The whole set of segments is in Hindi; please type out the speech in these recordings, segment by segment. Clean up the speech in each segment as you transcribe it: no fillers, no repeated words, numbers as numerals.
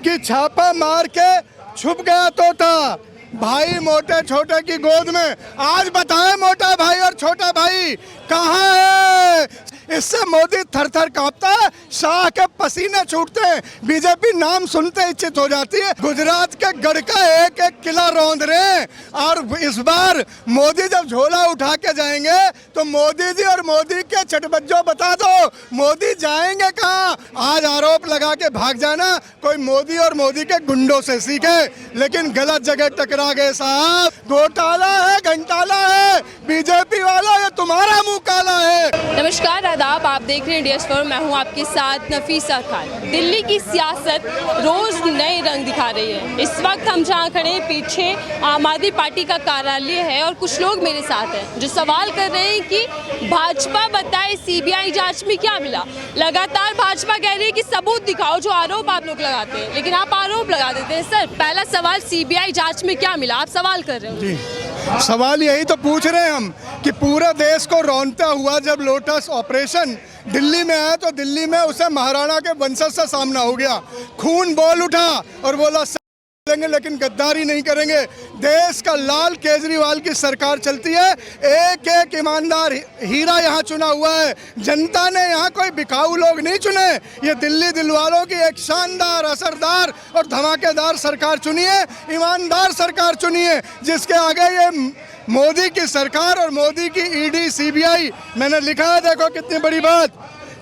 कि छापा मार के छुप गया तोता भाई मोटे छोटे की गोद में। आज बताएं मोटा भाई और छोटा भाई कहाँ है? इससे मोदी थर थर कांपता है, शाह के पसीने छूटते हैं, बीजेपी नाम सुनते ही चित हो जाती है। गुजरात के गढ़ का एक एक किला रौंद रहे हैं और इस बार मोदी जब झोला उठा के जाएंगे तो मोदी जी और मोदी के चटबज्जो बता दो मोदी जाएंगे कहाँ? आज आरोप लगा के भाग जाना कोई मोदी और मोदी के गुंडों से सीखे, लेकिन गलत जगह टकरा गए साहब। घोटाला है, घंटाला है, बीजेपी वाला ये तुम्हारा मुंह काला है। नमस्कार, आदाब, आप देख रहे हैं DS4, मैं हूं आपके साथ नफीसा खान। दिल्ली की सियासत रोज नए रंग दिखा रही है। इस वक्त हम जहां खड़े हैं पीछे आम आदमी पार्टी का कार्यालय है और कुछ लोग मेरे साथ हैं जो सवाल कर रहे हैं कि भाजपा बताए CBI जांच में क्या मिला। लगातार भाजपा कह रही है कि सबूत दिखाओ, जो आरोप आप लोग लगाते हैं, लेकिन आप आरोप लगा देते हैं। सर, पहला सवाल CBI जांच में क्या मिला, आप सवाल कर रहे हो। जी, सवाल यही तो पूछ रहे हैं हम कि पूरे देश को रौंदता हुआ जब लोटस ऑपरेशन दिल्ली में आया तो दिल्ली में उसे महाराणा के वंशज से सामना हो गया। खून बोल उठा और बोला लेंगे लेकिन गद्दारी नहीं करेंगे। देश का लाल केजरीवाल की सरकार चलती है, एक एक ईमानदार हीरा यहाँ चुना हुआ है। जनता ने यहाँ कोई बिकाऊ लोग नहीं चुने, ये दिल्ली दिलवालों की एक शानदार, असरदार और धमाकेदार सरकार चुनी है, ईमानदार सरकार चुनी है, जिसके आगे ये मोदी की सरकार और मोदी की ED CBI। मैंने लिखा है, देखो कितनी बड़ी बात,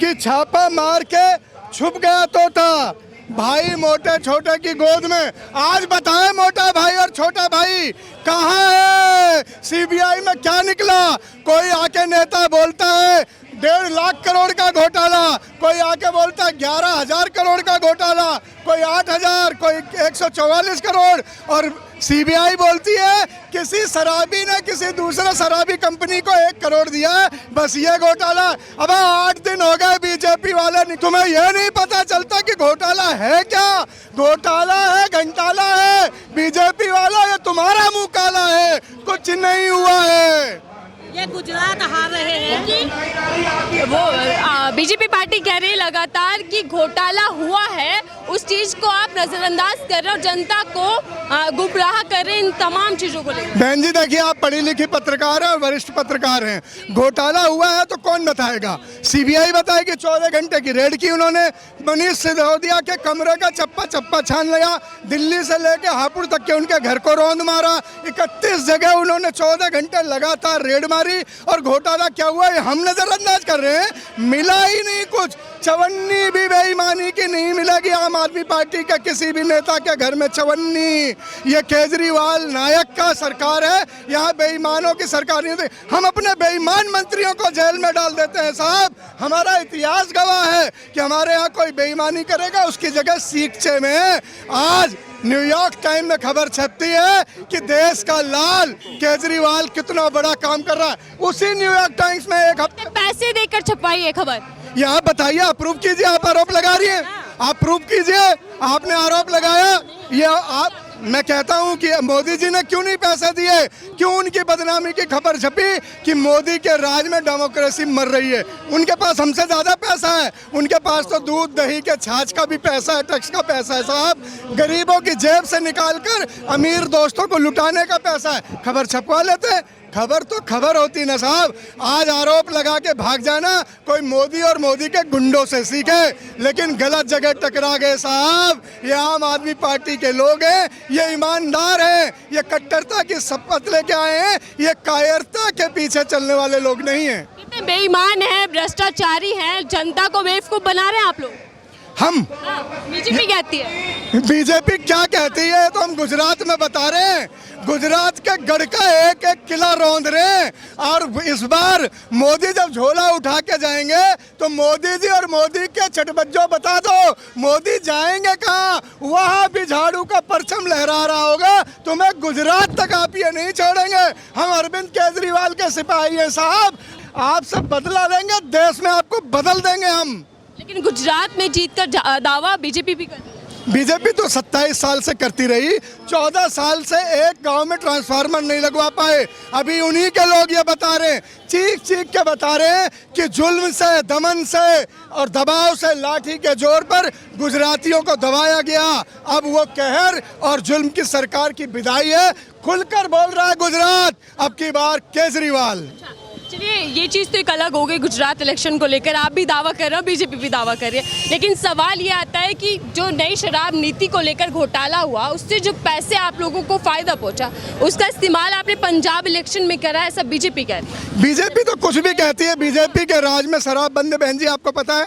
कि छापा मार के छुप गया तोता भाई मोटे छोटे की गोद में। आज बताएं मोटा भाई और छोटा भाई कहाँ है? CBI में क्या निकला? कोई आके नेता बोलता है 1.5 लाख करोड़ का घोटाला, कोई आके बोलता है 11,000 करोड़ का घोटाला, कोई 8,000, कोई 144 करोड़, और CBI बोलती है किसी शराबी ने किसी दूसरे शराबी कंपनी को 1 करोड़ दिया है, बस ये घोटाला। अब 8 दिन हो गए बीजेपी वाले, तुम्हें यह नहीं पता चलता कि घोटाला है क्या? घोटाला है, घंटाला है, बीजेपी वाला ये तुम्हारा मुंह काला है, कुछ नहीं हुआ है। ये गुजरात हार रहे हैं। वो बीजेपी पार्टी कह रही है लगातार कि घोटाला हुआ है, उस चीज को आप नजरअंदाज कर रहे हो, जनता को गुमराह कर रहे हैं इन तमाम चीजों को लेकर। बहन जी देखिए, आप पढ़ी लिखी पत्रकार हैं और वरिष्ठ पत्रकार हैं। घोटाला हुआ है तो कौन बताएगा? CBI बताएगी। 14 घंटे की रेड की उन्होंने, मनीष सिसोदिया के कमरे का चप्पा चप्पा छान लिया, दिल्ली से लेके हापुड़ तक के उनके घर को रौंद मारा, 31 जगह उन्होंने 14 घंटे लगातार रेड मारी। और घोटाला क्या हुआ ये हम नजरअंदाज कर रहे हैं? मिला ही नहीं कुछ। चवन्नी भी बेईमानी की नहीं मिलेगी आम आदमी पार्टी के किसी भी नेता के घर में। चवन्नी, ये केजरीवाल नायक का सरकार है, यहाँ बेईमानों की सरकार नहीं होती। हम अपने बेईमान मंत्रियों को जेल में डाल देते हैं साहब। हमारा इतिहास गवाह है कि हमारे यहाँ कोई बेईमानी करेगा उसकी जगह सीखचे में। आज न्यूयॉर्क टाइम में खबर छपती है कि देश का लाल केजरीवाल कितना बड़ा काम कर रहा है। उसी न्यूयॉर्क टाइम्स में एक हफ्ते पैसे देकर छपाई है खबर। यहाँ बताइए, आप प्रूफ कीजिए, आप आरोप लगा रही हैं, आप प्रूफ कीजिए, आपने आरोप लगाया। ये आप, मैं कहता हूँ कि मोदी जी ने क्यों नहीं पैसे दिए? क्यों उनकी बदनामी की खबर छपी कि मोदी के राज में डेमोक्रेसी मर रही है? उनके पास हमसे ज़्यादा पैसा है, उनके पास तो दूध दही के छाछ का भी पैसा है, टैक्स का पैसा है साहब, गरीबों की जेब से निकालकर अमीर दोस्तों को लुटाने का पैसा है। खबर छपवा लेते, खबर तो खबर होती ना साहब। आज आरोप लगा के भाग जाना कोई मोदी और मोदी के गुंडों से सीखे, लेकिन गलत जगह टकरा गए साहब। ये आम आदमी पार्टी के लोग हैं, ये ईमानदार हैं, ये कट्टरता की शपथ लेके आए हैं, ये कायरता के पीछे चलने वाले लोग नहीं हैं। कितने बेईमान हैं, भ्रष्टाचारी हैं, जनता को बेवकूफ बना रहे हैं आप लोग। हम बीजेपी कहती है। बीजेपी क्या कहती है तो हम गुजरात में बता रहे हैं। गुजरात के गढ़ का एक एक किला रौंद रहे हैं और इस बार मोदी जब झोला उठा के जाएंगे तो मोदी जी और मोदी के चटबज्जो बता दो मोदी जाएंगे कहाँ? वहाँ भी झाड़ू का परचम लहरा रहा होगा, तुम्हें गुजरात तक आप ये नहीं छोड़ेंगे। हम अरविंद केजरीवाल के सिपाही हैं साहब, आप सब बदला देंगे, देश में आपको बदल देंगे हम। लेकिन गुजरात में जीत का दावा बीजेपी भी कर रही है। बीजेपी तो 27 साल से करती रही, 14 साल से एक गांव में ट्रांसफार्मर नहीं लगवा पाए। अभी उन्हीं के लोग ये बता रहे हैं, चीख चीख के बता रहे हैं कि जुल्म से, दमन से और दबाव से, लाठी के जोर पर गुजरातियों को दबाया गया। अब वो कहर और जुल्म की सरकार की विदाई है। खुलकर बोल रहा है गुजरात, अब की बार केजरीवाल। चलिए, ये चीज़ तो एक अलग हो गई गुजरात इलेक्शन को लेकर। आप भी दावा कर रहे हो, बीजेपी भी दावा कर रही है, लेकिन सवाल ये आता है कि जो नई शराब नीति को लेकर घोटाला हुआ, उससे जो पैसे आप लोगों को फायदा पहुंचा, उसका इस्तेमाल आपने पंजाब इलेक्शन में करा है, सब बीजेपी कह रही है। बीजेपी तो कुछ भी कहती है। बीजेपी के राज में शराब बंद है, बहन जी, आपको पता है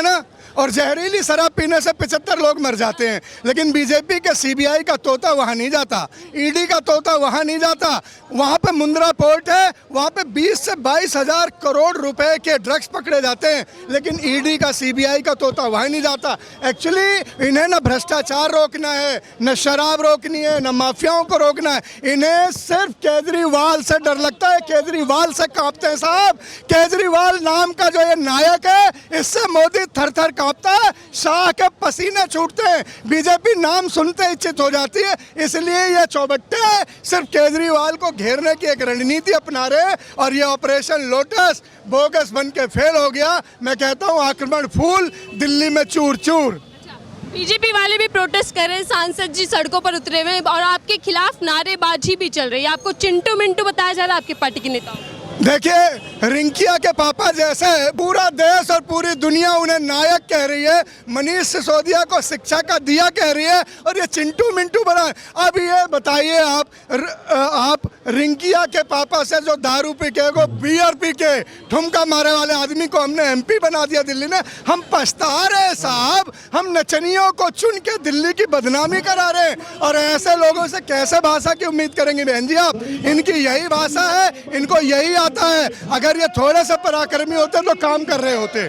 ना। और जहरीली शराब पीने से 75 लोग मर जाते हैं, लेकिन बीजेपी के सीबीआई का तोता वहाँ नहीं जाता, ईडी का तोता वहाँ नहीं जाता। वहाँ पे मुंद्रा पोर्ट है, वहाँ पे 20 से 22 हज़ार करोड़ रुपए के ड्रग्स पकड़े जाते हैं, लेकिन ईडी का, सीबीआई का तोता वहाँ नहीं जाता। एक्चुअली इन्हें न भ्रष्टाचार रोकना है, न शराब रोकनी है, न माफियाओं को रोकना है। इन्हें सिर्फ केजरीवाल से डर लगता है, केजरीवाल से कांपते हैं साहब। केजरीवाल नाम का जो ये नायक है, इससे मोदी थर थर कांपता है, शाह के पसीने छूटते हैं। बीजेपी नाम सुनते ही चित हो जाती है, इसलिए ये चौबट्टे सिर्फ केजरीवाल को घेरने की एक रणनीति अपना रहे हैं। और ये ऑपरेशन लोटस बोगस बन के फेल हो गया। मैं कहता हूँ आक्रमण फूल, दिल्ली में चूर चूर। बीजेपी वाले भी प्रोटेस्ट कर रहे हैं, सांसद जी सड़कों पर उतरे हुए हैं और आपके खिलाफ नारेबाजी भी चल रही है। आपको चिंटू मिंटू बताया जा रहा है आपकी पार्टी के नेताओं। देखिए, रिंकिया के पापा जैसे पूरा देश और पूरी दुनिया उन्हें नायक कह रही है, मनीष सिसोदिया को शिक्षा का दिया कह रही है, और ये चिंटू मिंटू बना है। अब ये बताइए आप रिंकिया के पापा से जो दारू पी के, को बियर पी के ठुमका मारे वाले आदमी को हमने एमपी बना दिया दिल्ली ने। हम पछता रहे हैं साहब, हम नचनियों को चुन के दिल्ली की बदनामी करा रहे हैं। और ऐसे लोगों से कैसे भाषा की उम्मीद करेंगे बहन जी आप? इनकी यही भाषा है, इनको यही आता है। अगर ये थोड़े से पराक्रमी होते तो काम कर रहे होते। आप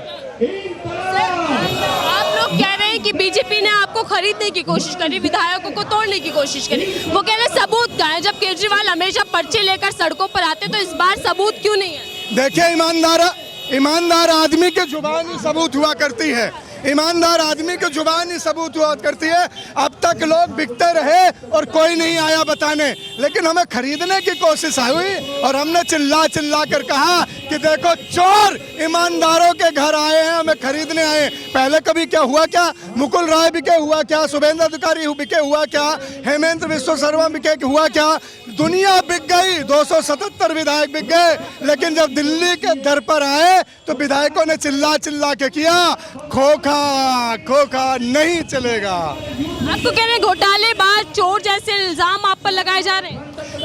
लोग कह रहे हैं कि बीजेपी ने आपको खरीदने की कोशिश करी, विधायकों को तोड़ने की कोशिश करी। वो कह रहे सबूत कहाँ है? जब केजरीवाल हमेशा पर्चे लेकर सड़कों पर आते, तो इस बार सबूत क्यों नहीं है? देखिए, ईमानदार आदमी की जुबान ही सबूत हुआ करती है। ईमानदार आदमी की जुबान ही सबूत हुआ करती है। अब तक लोग बिकते रहे और कोई नहीं आया बताने, लेकिन हमें खरीदने की कोशिश हुई और हमने चिल्ला चिल्ला कर कहा कि देखो चोर ईमानदारों के घर आए हैं, हमें खरीदने आए। पहले कभी क्या हुआ? क्या मुकुल राय बिके हुआ? क्या शुभेंद्र अधिकारी बिके हुआ? क्या हेमंत विश्व शर्मा बिके हुआ? क्या दुनिया बिक गई? 277 विधायक बिक गए, लेकिन जब दिल्ली के दर पर आए तो विधायकों ने चिल्ला चिल्ला के किया, खोखा खोखा नहीं चलेगा। आपको कह रहे हैं घोटालेबाज, चोर जैसे इल्जाम आप पर लगाए जा रहे हैं।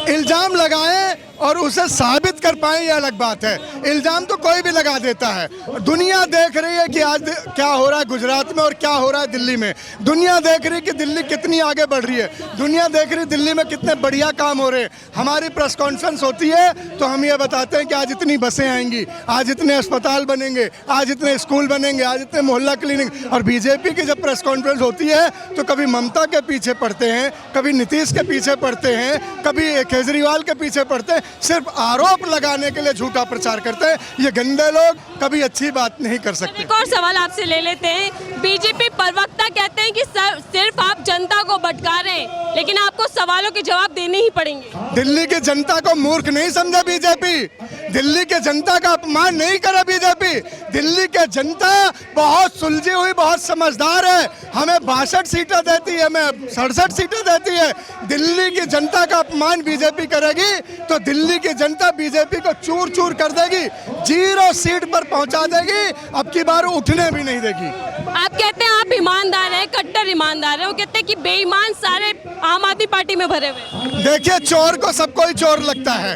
इल्जाम लगाएं और उसे साबित कर पाएं, ये अलग बात है। इल्जाम तो कोई भी लगा देता है। दुनिया देख रही है कि आज क्या हो रहा है गुजरात में और क्या हो रहा है दिल्ली में। दुनिया देख रही है कि दिल्ली कितनी आगे बढ़ रही है। दुनिया देख रही है दिल्ली में कितने बढ़िया काम हो रहे हैं। हमारी प्रेस कॉन्फ्रेंस होती है तो हम ये बताते हैं कि आज इतनी बसें आएंगी, आज इतने अस्पताल बनेंगे, आज इतने स्कूल बनेंगे, आज इतने मोहल्ला क्लिनिक। और बीजेपी की जब प्रेस कॉन्फ्रेंस होती है तो कभी ममता के पीछे पड़ते हैं, कभी नीतीश के पीछे पड़ते हैं, कभी केजरीवाल के पीछे पड़ते हैं, सिर्फ आरोप लगाने के लिए झूठा प्रचार करते हैं। ये गंदे लोग कभी अच्छी बात नहीं कर सकते। एक और सवाल आपसे ले लेते हैं। बीजेपी प्रवक्ता कहते हैं कि सिर्फ आप जनता को भटका रहे हैं, लेकिन आपको सवालों के जवाब देने ही पड़ेंगे। दिल्ली की जनता को मूर्ख नहीं समझा बीजेपी, दिल्ली के जनता का अपमान नहीं करा बीजेपी। दिल्ली के जनता बहुत सुलझी हुई, बहुत समझदार है। हमें 62 सीटें देती है, हमें 67 सीटें देती है। दिल्ली की जनता का अपमान बीजेपी करेगी तो दिल्ली की जनता बीजेपी को चूर चूर कर देगी, 0 सीट पर पहुंचा देगी, अब की बार उठने भी नहीं देगी। आप कहते हैं आप ईमानदार हैं, कट्टर ईमानदार है। वो कहते हैं कि बेईमान सारे आम आदमी पार्टी में भरे हुए। देखिए, चोर को सब कोई चोर लगता है,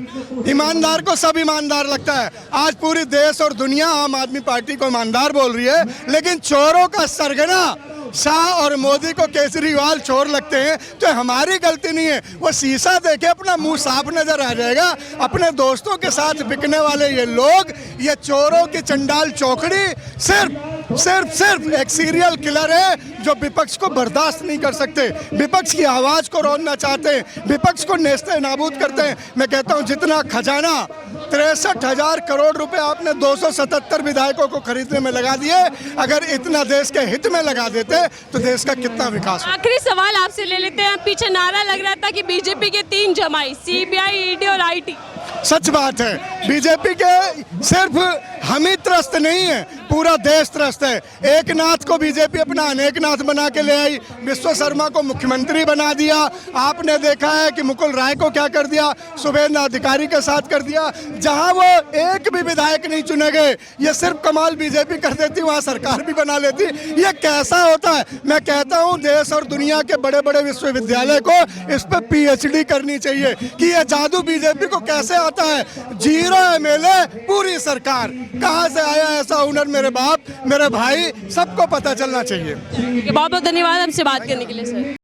ईमानदार को सब ईमानदार लगता है। आज पूरी देश और दुनिया आम आदमी पार्टी को ईमानदार बोल रही है, लेकिन चोरों का सरगना शाह और मोदी को केजरीवाल चोर लगते हैं तो हमारी गलती नहीं है। वो शीशा देखे अपना मुंह साफ नजर आ जाएगा। अपने दोस्तों के साथ बिकने वाले ये लोग, ये चोरों की चंडाल चौकड़ी सिर्फ एक सीरियल किलर है जो विपक्ष को बर्दाश्त नहीं कर सकते, विपक्ष की आवाज को रोकना चाहते हैं, विपक्ष को नेस्ते नाबूद करते हैं। मैं कहता हूं जितना खजाना 63,000 करोड़ रुपए आपने 277 विधायकों को खरीदने में लगा दिए। अगर इतना देश के हित में लगा देते तो देश का कितना विकास होता। आखिरी सवाल आपसे ले लेते हैं। पीछे नारा लग रहा था कि बीजेपी के 3 जमाई, सीबीआई, ईडी और आईटी। सच बात है, बीजेपी के सिर्फ हम ही त्रस्त नहीं है, पूरा देश त्रस्त है। एक नाथ को बीजेपी अपना अनेक नाथ बना के ले आई, विश्व शर्मा को मुख्यमंत्री बना दिया। आपने देखा है कि मुकुल राय को क्या कर दिया, शुभेंद्र अधिकारी के साथ कर दिया। जहां वो एक भी विधायक नहीं चुने गए, ये सिर्फ कमाल बीजेपी कर देती, वहां सरकार भी बना लेती। ये कैसा होता है? मैं कहता हूं देश और दुनिया के बड़े बड़े विश्वविद्यालय को इस पर PhD करनी चाहिए कि ये जादू बीजेपी को कैसे आता है। 0 MLA पूरी सरकार, कहां से आया ऐसा हुनर? मेरे बाप, मेरे भाई, सबको पता चलना चाहिए। बहुत बहुत धन्यवाद हमसे बात करने के लिए सर।